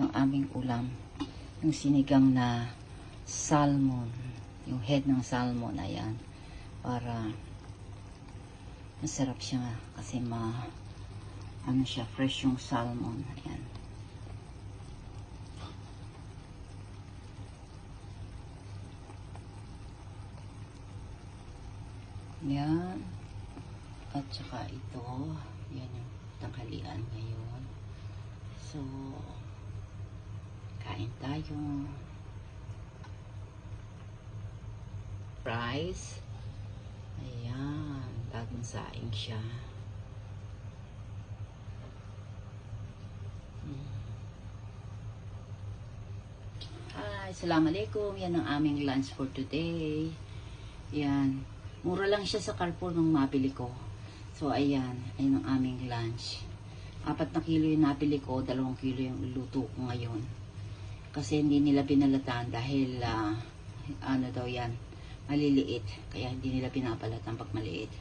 yung aming ulam. Yung sinigang na salmon. Yung head ng salmon, ayan. Para masarap siya kasi ano siya, fresh yung salmon. Ayan. Yan. At saka ito, yan yung tanghalian ngayon. So, kain tayo. Rice. Ayan, bagong saing siya. Hi, assalamualaikum. Yan ang aming lunch for today. Yan. Mura lang siya sa Carrefour nung mabili ko. So, ayan. Ayan ang aming lunch. 4 na kilo yung nabili ko. 2 kilo yung luto ko ngayon. Kasi hindi nila pinalatan dahil, ano daw yan, maliliit. Kaya hindi nila pinapalatan pag maliit.